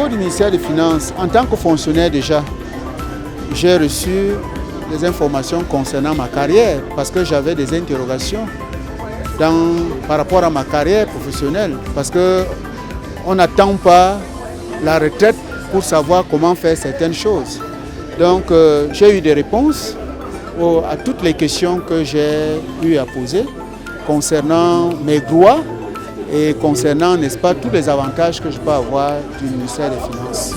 niveau du ministère des Finances, en tant que fonctionnaire déjà, j'ai reçu des informations concernant ma carrière parce que j'avais des interrogations par rapport à ma carrière professionnelle. Parce qu'on n'attend pas la retraite pour savoir comment faire certaines choses. Donc j'ai eu des réponses à toutes les questions que j'ai eu à poser concernant mes droits et concernant, n'est-ce pas, tous les avantages que je peux avoir du ministère des Finances.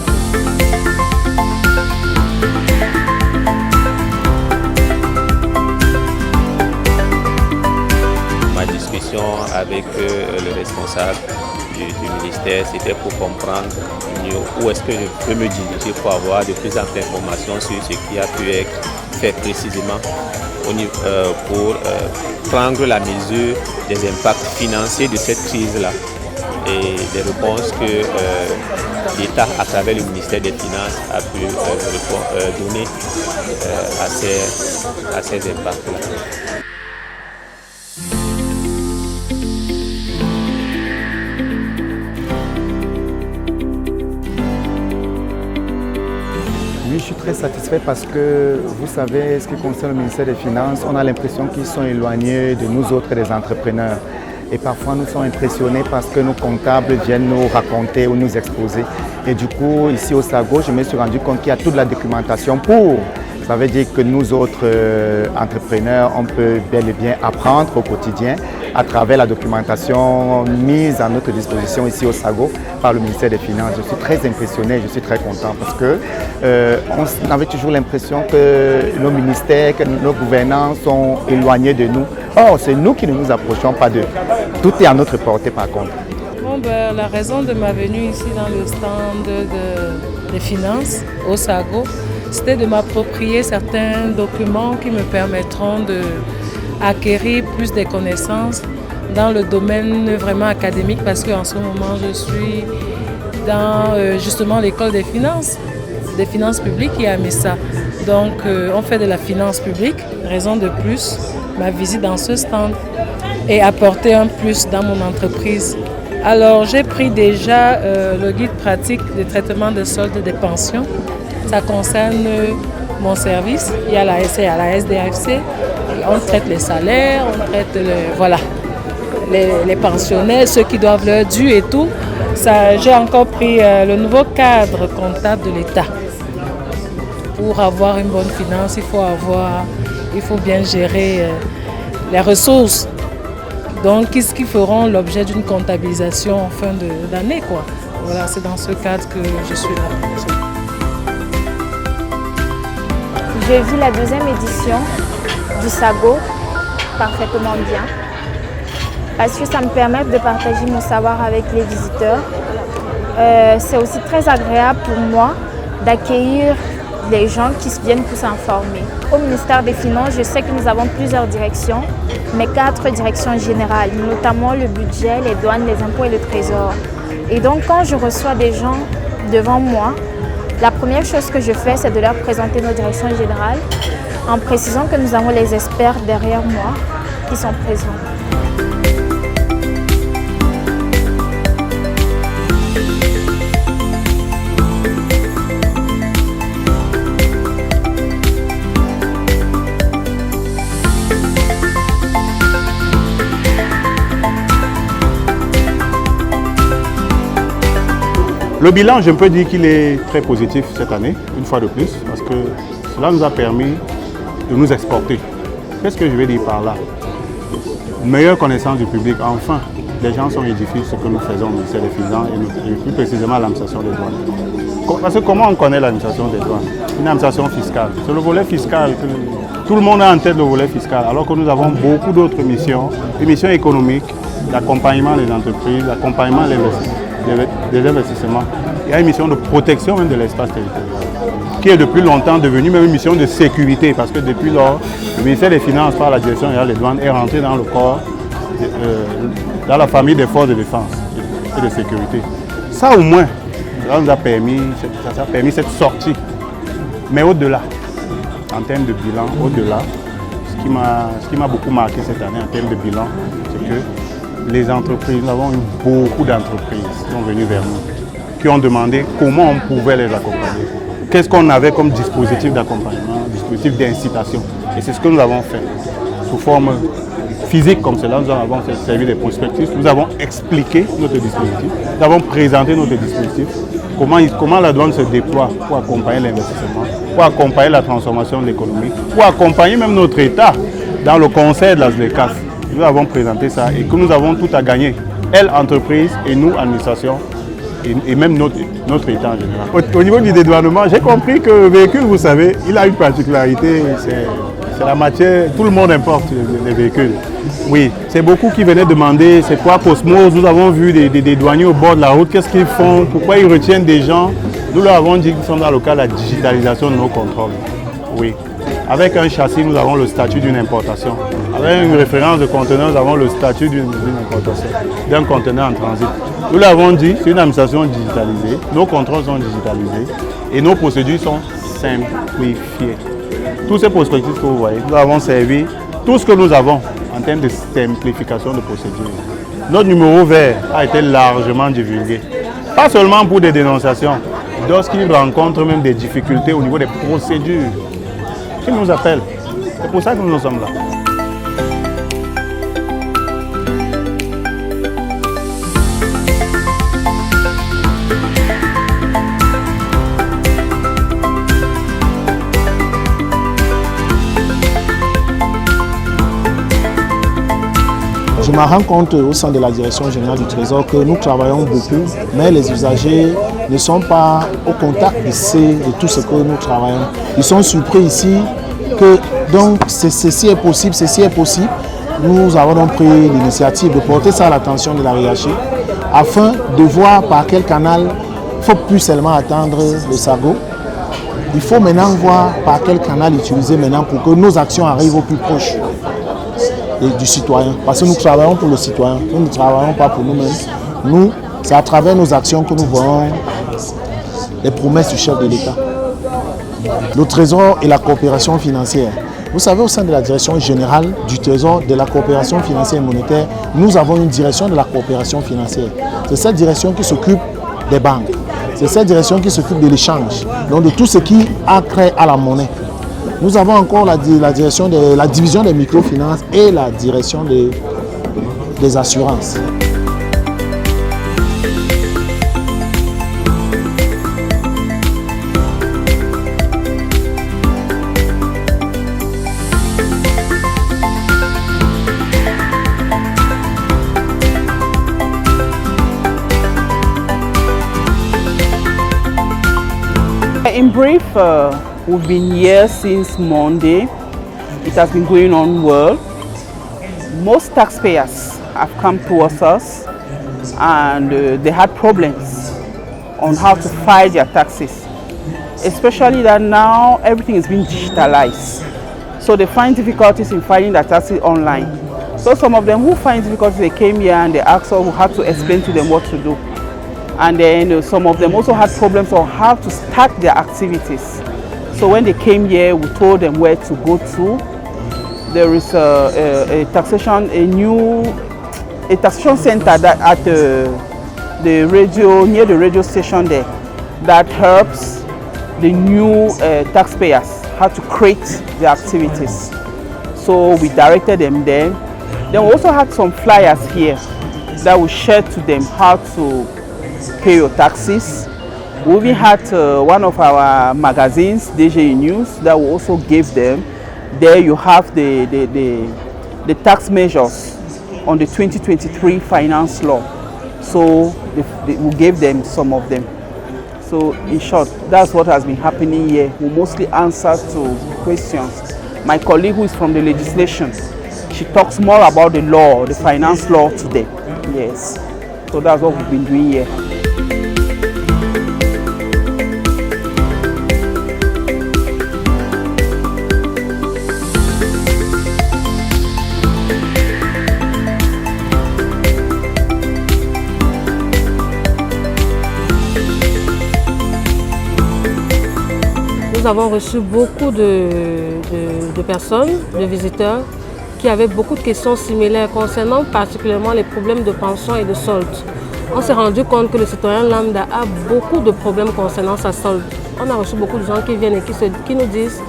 Ma discussion avec le responsable du ministère, c'était pour comprendre où est-ce que je peux me diriger pour avoir de plus amples informations sur ce qui a pu être fait précisément pour prendre la mesure des impacts financiers de cette crise-là et des réponses que l'État, à travers le ministère des Finances, a pu donner à ces impacts-là. Oui, je suis très satisfait parce que, vous savez, ce qui concerne le ministère des Finances, on a l'impression qu'ils sont éloignés de nous autres, les entrepreneurs. Et parfois, nous sommes impressionnés parce que nos comptables viennent nous raconter ou nous exposer. Et du coup, ici au SAGO, je me suis rendu compte qu'il y a toute la documentation pour. Ça veut dire que nous autres entrepreneurs, on peut bel et bien apprendre au quotidien à travers la documentation mise à notre disposition ici au SAGO par le ministère des Finances. Je suis très impressionné, je suis très content parce que on avait toujours l'impression que nos ministères, que nos gouvernants sont éloignés de nous. Or, c'est nous qui ne nous approchons pas d'eux. Tout est à notre portée par contre. Bon, la raison de ma venue ici dans le stand des finances au SAGO, c'était de m'approprier certains documents qui me permettront d'acquérir plus de connaissances dans le domaine vraiment académique parce qu'en ce moment je suis dans justement l'école des finances publiques et à Messa. Donc on fait de la finance publique, raison de plus ma visite dans ce stand et apporter un plus dans mon entreprise. Alors j'ai pris déjà le guide pratique de traitement de soldes des pensions. Ça concerne mon service, il y a la SC, il y a la SDFC, on traite les salaires, on traite les pensionnaires, ceux qui doivent leur dû et tout. J'ai encore pris le nouveau cadre comptable de l'État. Pour avoir une bonne finance, il faut bien gérer les ressources. Donc, qu'est-ce qui feront l'objet d'une comptabilisation en fin d'année, quoi. Voilà, c'est dans ce cadre que je suis là. J'ai vu la deuxième édition du SAGO parfaitement bien parce que ça me permet de partager mon savoir avec les visiteurs. C'est aussi très agréable pour moi d'accueillir les gens qui viennent pour s'informer. Au ministère des Finances, je sais que nous avons plusieurs directions, mais 4 directions générales, notamment le budget, les douanes, les impôts et le trésor. Et donc quand je reçois des gens devant moi, la première chose que je fais, c'est de leur présenter nos directions générales en précisant que nous avons les experts derrière moi qui sont présents. Le bilan, je peux dire qu'il est très positif cette année, une fois de plus, parce que cela nous a permis de nous exporter. Qu'est-ce que je vais dire par là? Une meilleure connaissance du public. Enfin, les gens sont édifiés ce que nous faisons au ministère des Finances et plus précisément à l'administration des douanes. Parce que comment on connaît l'administration des douanes? Une administration fiscale. C'est le volet fiscal. Tout le monde a en tête le volet fiscal, alors que nous avons beaucoup d'autres missions, des missions économiques, d'accompagnement des entreprises, d'accompagnement des investissements. Il y a une mission de protection même de l'espace territorial, qui est depuis longtemps devenue même une mission de sécurité, parce que depuis lors, le ministère des Finances, par la direction générale des douanes, est rentré dans le corps, dans la famille des forces de défense et de sécurité. Ça au moins, ça nous a permis cette sortie. Mais au-delà, en termes de bilan, au-delà, ce qui m'a beaucoup marqué cette année en termes de bilan, c'est que les entreprises, nous avons eu beaucoup d'entreprises qui sont venues vers nous qui ont demandé comment on pouvait les accompagner. Qu'est-ce qu'on avait comme dispositif d'accompagnement, dispositif d'incitation. Et c'est ce que nous avons fait. Sous forme physique comme cela, nous avons servi des prospectus, nous avons expliqué notre dispositif, nous avons présenté notre dispositif, comment la douane se déploie pour accompagner l'investissement, pour accompagner la transformation de l'économie, pour accompagner même notre État dans le conseil de la SLECAS. Nous avons présenté ça et que nous avons tout à gagner. Elle, entreprise, et nous, administration, et même notre État en général. Au niveau du dédouanement, j'ai compris que le véhicule, vous savez, il a une particularité, c'est la matière, tout le monde importe les véhicules. Oui, c'est beaucoup qui venaient demander, c'est quoi Cosmos, nous avons vu des douaniers au bord de la route, qu'est-ce qu'ils font, pourquoi ils retiennent des gens. Nous leur avons dit qu'ils sont dans le cas de la digitalisation de nos contrôles. Oui. Avec un châssis, nous avons le statut d'une importation. Avec une référence de conteneur, nous avons le statut d'une importation, d'un conteneur en transit. Nous l'avons dit, c'est une administration digitalisée, nos contrôles sont digitalisés et nos procédures sont simplifiées. Tous ces prospectus que vous voyez, nous avons servi tout ce que nous avons en termes de simplification de procédures. Notre numéro vert a été largement divulgué, pas seulement pour des dénonciations, lorsqu'ils rencontrent même des difficultés au niveau des procédures. Ils nous appellent. C'est pour ça que nous sommes là. Je me rends compte au sein de la direction générale du Trésor que nous travaillons beaucoup, mais les usagers ne sont pas au contact de tout ce que nous travaillons. Ils sont surpris ici que donc ceci est possible, ceci est possible. Nous avons donc pris l'initiative de porter ça à l'attention de la hiérarchie afin de voir par quel canal. Il ne faut plus seulement attendre le SAGO. Il faut maintenant voir par quel canal utiliser maintenant pour que nos actions arrivent au plus proche du citoyen. Parce que nous travaillons pour le citoyen, nous ne travaillons pas pour nous-mêmes. Nous, c'est à travers nos actions que nous voyons les promesses du chef de l'État. Le Trésor et la coopération financière. Vous savez, au sein de la direction générale du Trésor, de la coopération financière et monétaire, nous avons une direction de la coopération financière. C'est cette direction qui s'occupe des banques. C'est cette direction qui s'occupe de l'échange, donc de tout ce qui a trait à la monnaie. Nous avons encore la division des microfinances et la direction des assurances. In brief, we've been here since Monday. It has been going on well. Most taxpayers have come towards us and they had problems on how to file their taxes. Especially that now everything is being digitalized. So they find difficulties in filing their taxes online. So some of them who find difficulties, they came here and they asked us, we had to explain to them what to do. And then some of them also had problems on how to start their activities. So when they came here, we told them where to go to. There is a taxation center that at the radio, near the radio station there, that helps the new taxpayers how to create their activities. So we directed them there. Then we also had some flyers here that we shared to them how to pay your taxes. We even had one of our magazines, DJE News, that we also gave them. There you have the tax measures on the 2023 finance law. So we gave them some of them. So in short, that's what has been happening here. We mostly answer to questions. My colleague who is from the legislation, she talks more about the law, the finance law today. Yes. So that's what we've been doing here. Nous avons reçu beaucoup de personnes, de visiteurs, qui avaient beaucoup de questions similaires concernant particulièrement les problèmes de pension et de solde. on s'est rendu compte que le citoyen lambda a beaucoup de problèmes concernant sa solde. On a reçu beaucoup de gens qui viennent et qui nous disent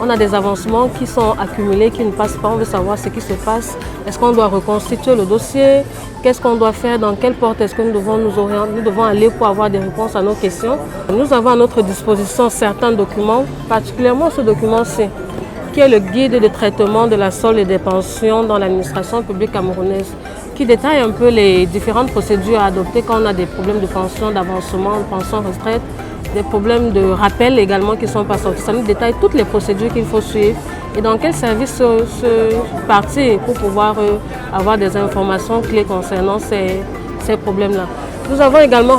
on a des avancements qui sont accumulés, qui ne passent pas, on veut savoir ce qui se passe. Est-ce qu'on doit reconstituer le dossier? Qu'est-ce qu'on doit faire? Dans quelle porte est-ce que nous devons aller pour avoir des réponses à nos questions? Nous avons à notre disposition certains documents, particulièrement ce document-ci, qui est le guide de traitement de la solde et des pensions dans l'administration publique camerounaise, qui détaille un peu les différentes procédures à adopter quand on a des problèmes de pension, d'avancement, de pension retraite, des problèmes de rappel également qui ne sont pas sortis. Ça nous détaille toutes les procédures qu'il faut suivre et dans quel service se partir pour pouvoir avoir des informations clés concernant ces problèmes-là. Nous avons également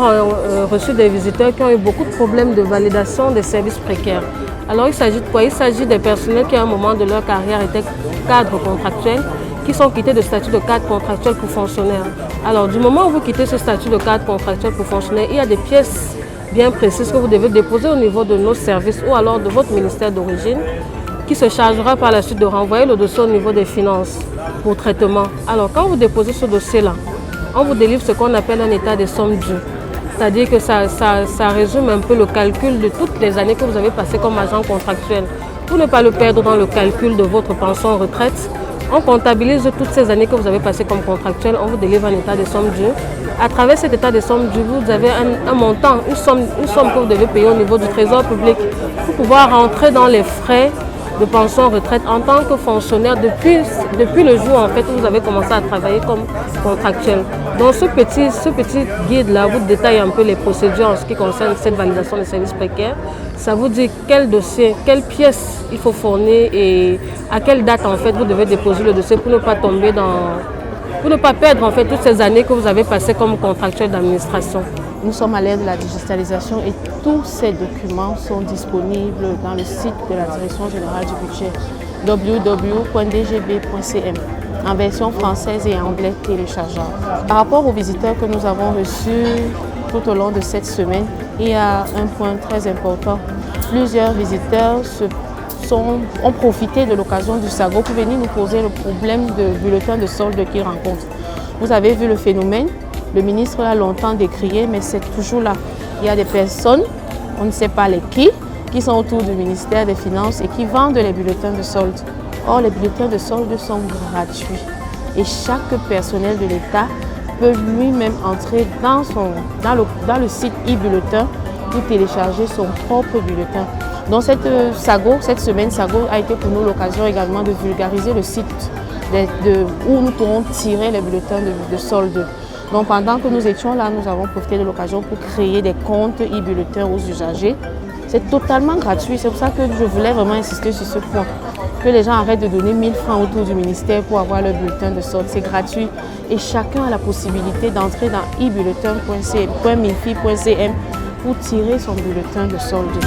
reçu des visiteurs qui ont eu beaucoup de problèmes de validation des services précaires. Alors il s'agit de quoi? Il s'agit des personnels qui à un moment de leur carrière étaient cadres contractuels, qui sont quittés de statut de cadre contractuel pour fonctionnaire. Alors du moment où vous quittez ce statut de cadre contractuel pour fonctionnaire, il y a des pièces bien précises que vous devez déposer au niveau de nos services ou alors de votre ministère d'origine qui se chargera par la suite de renvoyer le dossier au niveau des finances pour traitement. Alors quand vous déposez ce dossier-là, on vous délivre ce qu'on appelle un état des sommes dues. C'est-à-dire que ça résume un peu le calcul de toutes les années que vous avez passées comme agent contractuel. Pour ne pas le perdre dans le calcul de votre pension retraite, on comptabilise toutes ces années que vous avez passées comme contractuel, on vous délivre un état des sommes dues. À travers cet état des sommes dues, vous avez un montant, une somme que vous devez payer au niveau du trésor public pour pouvoir rentrer dans les frais de pension retraite en tant que fonctionnaire depuis le jour en fait, où vous avez commencé à travailler comme contractuel. Donc ce petit guide-là vous détaille un peu les procédures en ce qui concerne cette validation des services précaires. Ça vous dit quel dossier, quelles pièces il faut fournir et à quelle date en fait vous devez déposer le dossier pour ne pas tomber pour ne pas perdre en fait toutes ces années que vous avez passées comme contractuel d'administration. Nous sommes à l'ère de la digitalisation et tous ces documents sont disponibles dans le site de la Direction générale du budget www.dgb.cm en version française et anglais téléchargeable. Par rapport aux visiteurs que nous avons reçus tout au long de cette semaine, il y a un point très important. Plusieurs visiteurs ont profité de l'occasion du SAGO pour venir nous poser le problème de bulletin de solde qu'ils rencontrent. Vous avez vu le phénomène, le ministre l'a longtemps décrié, mais c'est toujours là. Il y a des personnes, on ne sait pas qui sont autour du ministère des Finances et qui vendent les bulletins de solde. Or, les bulletins de solde sont gratuits et chaque personnel de l'État peut lui-même entrer dans le site e-bulletin pour télécharger son propre bulletin. Donc cette semaine SAGO a été pour nous l'occasion également de vulgariser le site où nous pourrons tirer les bulletins de solde. Donc pendant que nous étions là, nous avons profité de l'occasion pour créer des comptes e-bulletins aux usagers. C'est totalement gratuit, c'est pour ça que je voulais vraiment insister sur ce point. Que les gens arrêtent de donner 1000 francs autour du ministère pour avoir leur bulletin de solde. C'est gratuit et chacun a la possibilité d'entrer dans e-bulletin.milfi.cm pour tirer son bulletin de solde.